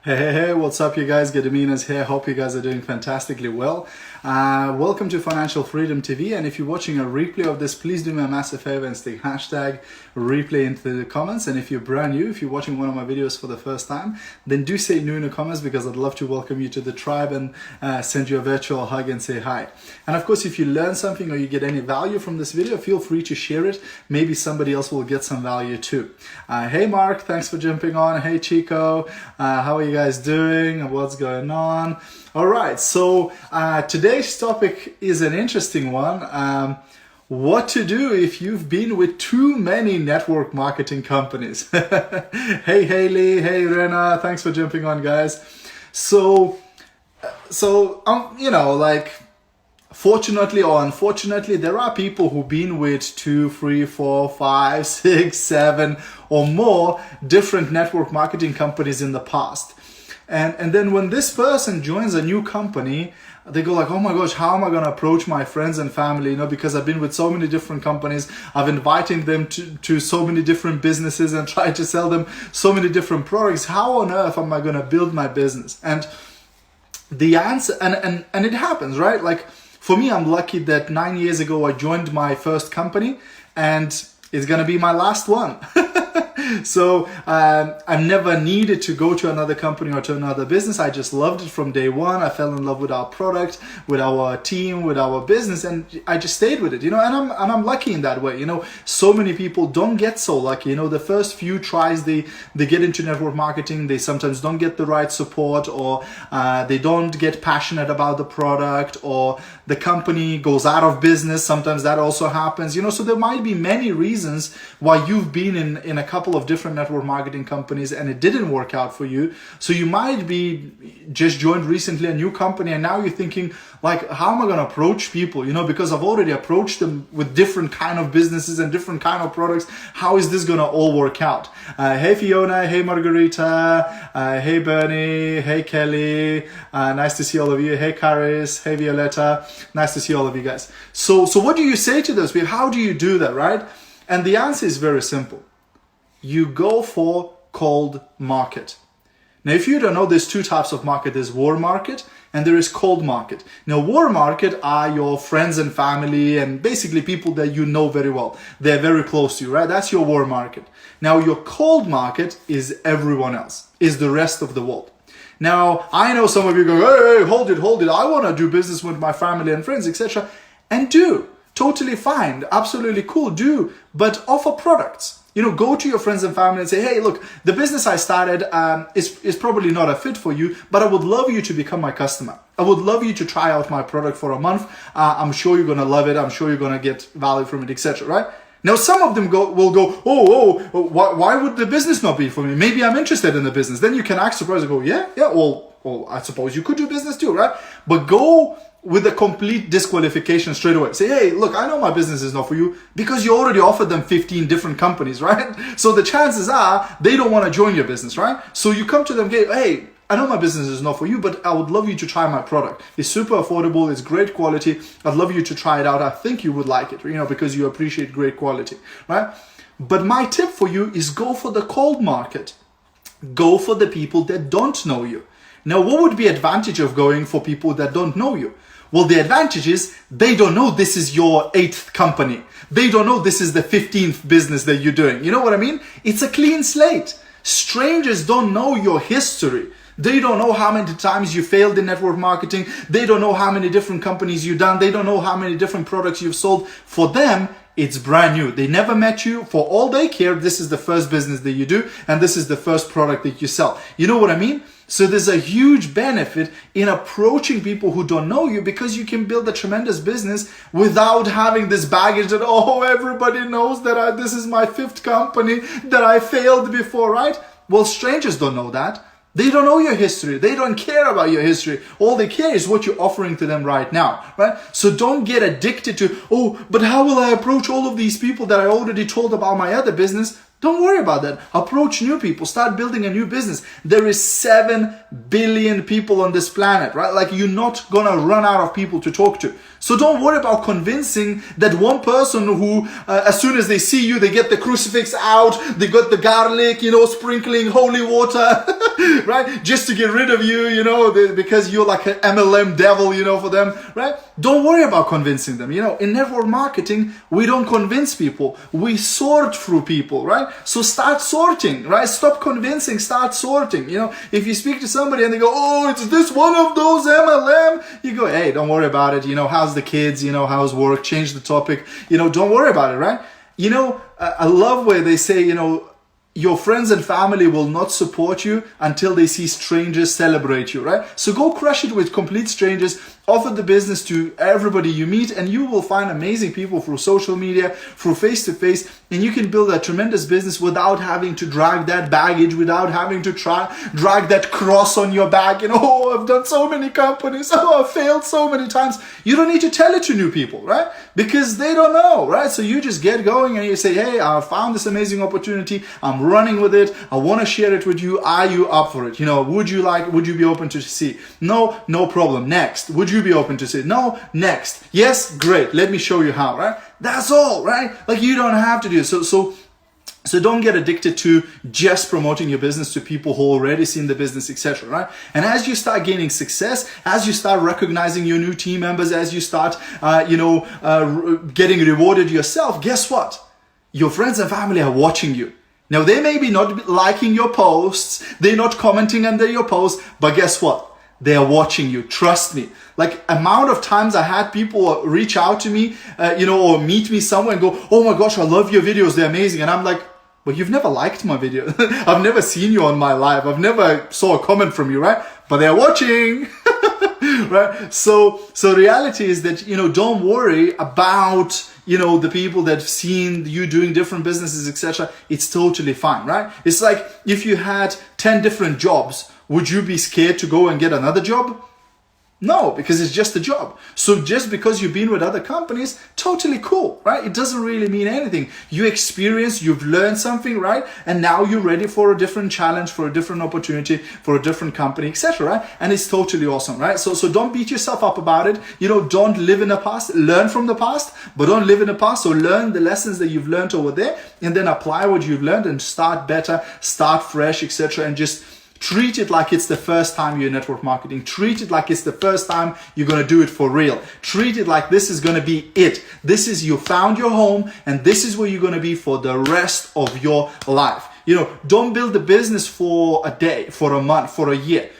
Hey, what's up you guys? Gediminas here. Hope you guys are doing fantastically well. Welcome to Financial Freedom TV, and if you're watching a replay of this, please do me a massive favor and stick hashtag replay into the comments. And if you're brand new, if you're watching one of my videos for the first time, then do say new in the comments, because I'd love to welcome you to the tribe and send you a virtual hug and say hi. And of course, if you learn something or you get any value from this video, feel free to share it. Maybe somebody else will get some value too. Hey Mark, thanks for jumping on. Hey Chico, how are you guys doing? What's going on? All right, so today's topic is an interesting one. What to do if you've been with too many network marketing companies. Hey Haley, hey Rena, thanks for jumping on, guys. So fortunately or unfortunately, there are people who've been with 2, 3, 4, 5, 6, 7 or more different network marketing companies in the past. And then when this person joins a new company, they go like, oh my gosh, how am I going to approach my friends and family? Because I've been with so many different companies. I've invited them to so many different businesses and tried to sell them so many different products. How on earth am I going to build my business? And the answer, and it happens, right? Like for me, I'm lucky that 9 years ago, I joined my first company and it's going to be my last one. So I never needed to go to another company or to another business. I just loved it from day one. I fell in love with our product, with our team, with our business, and I just stayed with it, and I'm lucky in that way. So many people don't get so lucky. The first few tries they get into network marketing, they sometimes don't get the right support, or they don't get passionate about the product, or the company goes out of business. Sometimes that also happens, so there might be many reasons why you've been in a couple of different network marketing companies and it didn't work out for you. So you might be just joined recently a new company and now you're thinking like, how am I going to approach people? Because I've already approached them with different kind of businesses and different kind of products. How is this going to all work out? Hey Fiona, hey Margarita, hey Bernie, hey Kelly, nice to see all of you. Hey Caris, hey Violetta, nice to see all of you guys. So what do you say to those people? How do you do that, right? And the answer is very simple. You go for cold market. Now, if you don't know, there's two types of market. There's warm market and there is cold market. Now, warm market are your friends and family and basically people that you know very well. They're very close to you, right? That's your warm market. Now, your cold market is everyone else, is the rest of the world. Now, I know some of you go, hey, hold it. I want to do business with my family and friends, etc. And do. Totally fine. Absolutely cool. Do. But offer products. Go to your friends and family and say, hey, look, the business I started is probably not a fit for you, but I would love you to become my customer. I would love you to try out my product for a month. I'm sure you're going to love it. I'm sure you're going to get value from it, etc. Right? Now, some of them will go, why would the business not be for me? Maybe I'm interested in the business. Then you can act surprised and go, yeah, well, I suppose you could do business too, right? But go with a complete disqualification straight away. Say, hey, look, I know my business is not for you because you already offered them 15 different companies, right? So the chances are they don't want to join your business, right? So you come to them, hey, I know my business is not for you, but I would love you to try my product. It's super affordable. It's great quality. I'd love you to try it out. I think you would like it, because you appreciate great quality, right? But my tip for you is go for the cold market. Go for the people that don't know you. Now, what would be advantage of going for people that don't know you? Well, the advantage is they don't know this is your 8th company. They don't know this is the 15th business that you're doing. You know what I mean? It's a clean slate. Strangers don't know your history. They don't know how many times you failed in network marketing. They don't know how many different companies you've done. They don't know how many different products you've sold. For them, it's brand new. They never met you. For all they care, this is the first business that you do, and this is the first product that you sell. You know what I mean? So there's a huge benefit in approaching people who don't know you, because you can build a tremendous business without having this baggage that, everybody knows that this is my 5th company, that I failed before, right? Well, strangers don't know that. They don't know your history. They don't care about your history. All they care is what you're offering to them right now, right? So don't get addicted to, but how will I approach all of these people that I already told about my other business? Don't worry about that. Approach new people. Start building a new business. There is 7 billion people on this planet, right? Like, you're not gonna run out of people to talk to. So don't worry about convincing that one person who, as soon as they see you, they get the crucifix out, they got the garlic, sprinkling holy water, right? Just to get rid of you, because you're like an MLM devil, for them, right? Don't worry about convincing them. In network marketing, we don't convince people. We sort through people, right? So start sorting, right? Stop convincing, start sorting. If you speak to somebody and they go, oh, it's this one of those MLM, you go, hey, don't worry about it. How's the kids? How's work? Change the topic. Don't worry about it, right? I love where they say, your friends and family will not support you until they see strangers celebrate you, right? So go crush it with complete strangers. Offer the business to everybody you meet, and you will find amazing people through social media, through face-to-face, and you can build a tremendous business without having to drag that baggage, without having to drag that cross on your back. Oh, I've done so many companies. Oh, I've failed so many times. You don't need to tell it to new people, right? Because they don't know, right? So you just get going and you say, hey, I found this amazing opportunity. I'm running with it. I want to share it with you. Are you up for it? Would you be open to see? No problem. Next. Would you be open to see? No, next. Yes, great. Let me show you how, right? That's all, right? Like, you don't have to do it. So don't get addicted to just promoting your business to people who already seen the business, etc., right? And as you start gaining success, as you start recognizing your new team members, as you start, getting rewarded yourself, guess what? Your friends and family are watching you. Now, they may be not liking your posts, they're not commenting under your posts, but guess what? They are watching you. Trust me. Like, amount of times I had people reach out to me, or meet me somewhere and go, oh my gosh, I love your videos. They're amazing. And I'm like, well, you've never liked my video. I've never seen you on my live. I've never saw a comment from you, right? But they're watching, right? So reality is that, don't worry about, the people that have seen you doing different businesses, etc. It's totally fine, right? It's like if you had 10 different jobs, would you be scared to go and get another job? No, because it's just a job. So just because you've been with other companies, totally cool, right? It doesn't really mean anything. You experienced, you've learned something, right? And now you're ready for a different challenge, for a different opportunity, for a different company, etc., right? And it's totally awesome, right? So don't beat yourself up about it. Don't live in the past. Learn from the past, but don't live in the past. So learn the lessons that you've learned over there, and then apply what you've learned and start better, start fresh, etc., and just treat it like it's the first time you're in network marketing. Treat it like it's the first time you're going to do it for real. Treat it like this is going to be it. This is, you found your home, and this is where you're going to be for the rest of your life. Don't build a business for a day, for a month, for a year.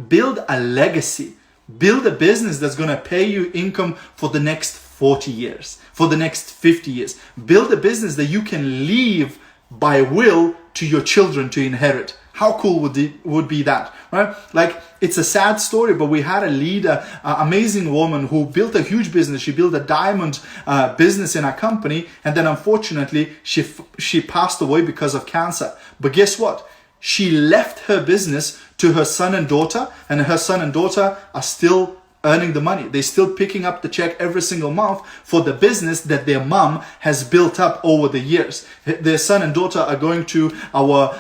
Build a legacy. Build a business that's going to pay you income for the next 40 years, for the next 50 years. Build a business that you can leave by will to your children to inherit. How cool would be that, right? Like, it's a sad story, but we had a leader, amazing woman who built a huge business. She built a diamond business in our company, and then unfortunately she passed away because of cancer. But guess what? She left her business to her son and daughter, and her son and daughter are still earning the money. They're still picking up the check every single month for the business that their mom has built up over the years. Their son and daughter are going to our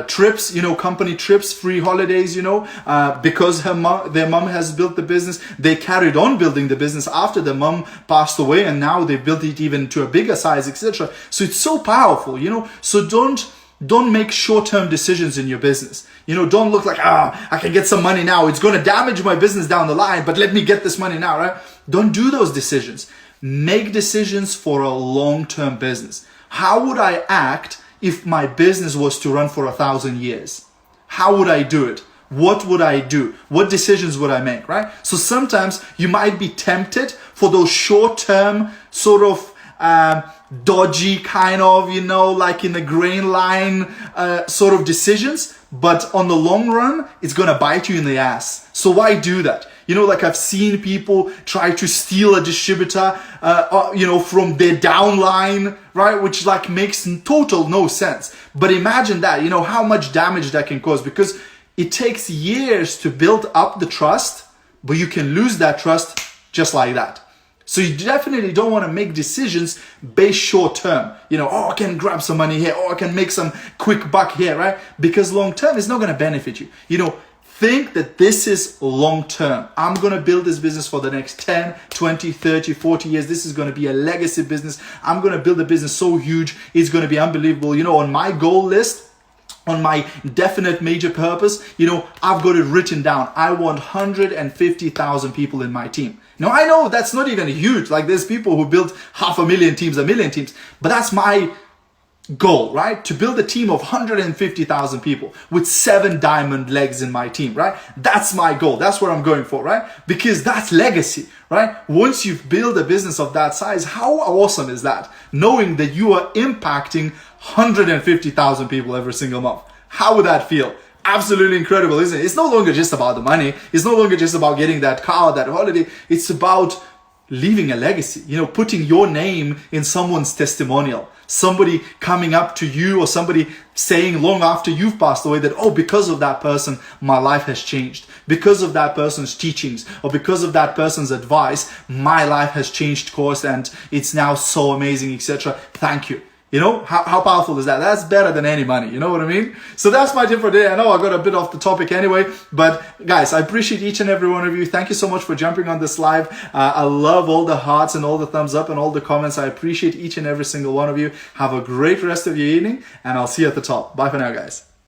trips, company trips, free holidays, because their mom has built the business. They carried on building the business after the mom passed away, and now they built it even to a bigger size, etc. So it's so powerful, So don't make short-term decisions in your business. Don't look like, I can get some money now. It's going to damage my business down the line, but let me get this money now, right? Don't do those decisions. Make decisions for a long-term business. How would I act if my business was to run for 1,000 years? How would I do it? What would I do? What decisions would I make, right? So sometimes you might be tempted for those short-term sort of dodgy kind of, like in the grain line sort of decisions, but on the long run, it's going to bite you in the ass. So why do that? Like, I've seen people try to steal a distributor, from their downline, right? Which like makes total no sense. But imagine that, how much damage that can cause, because it takes years to build up the trust, but you can lose that trust just like that. So you definitely don't want to make decisions based short term. I can grab some money here, I can make some quick buck here, right? Because long term is not going to benefit you. Think that this is long term. I'm going to build this business for the next 10, 20, 30, 40 years. This is going to be a legacy business. I'm going to build a business so huge, it's going to be unbelievable. On my goal list, on my definite major purpose, I've got it written down. I want 150,000 people in my team. Now, I know that's not even huge. Like, there's people who build 500,000 teams, 1 million teams, but that's my goal, right? To build a team of 150,000 people with 7 diamond legs in my team, right? That's my goal. That's what I'm going for, right? Because that's legacy, right? Once you've built a business of that size, how awesome is that? Knowing that you are impacting 150,000 people every single month. How would that feel? Absolutely incredible, isn't it? It's no longer just about the money. It's no longer just about getting that car, that holiday. It's about leaving a legacy, putting your name in someone's testimonial. Somebody coming up to you, or somebody saying long after you've passed away that, because of that person, my life has changed. Because of that person's teachings, or because of that person's advice, my life has changed course and it's now so amazing, etc. Thank you. How powerful is that? That's better than any money. You know what I mean? So that's my tip for today. I know I got a bit off the topic anyway, but guys, I appreciate each and every one of you. Thank you so much for jumping on this live. I love all the hearts and all the thumbs up and all the comments. I appreciate each and every single one of you. Have a great rest of your evening, and I'll see you at the top. Bye for now, guys.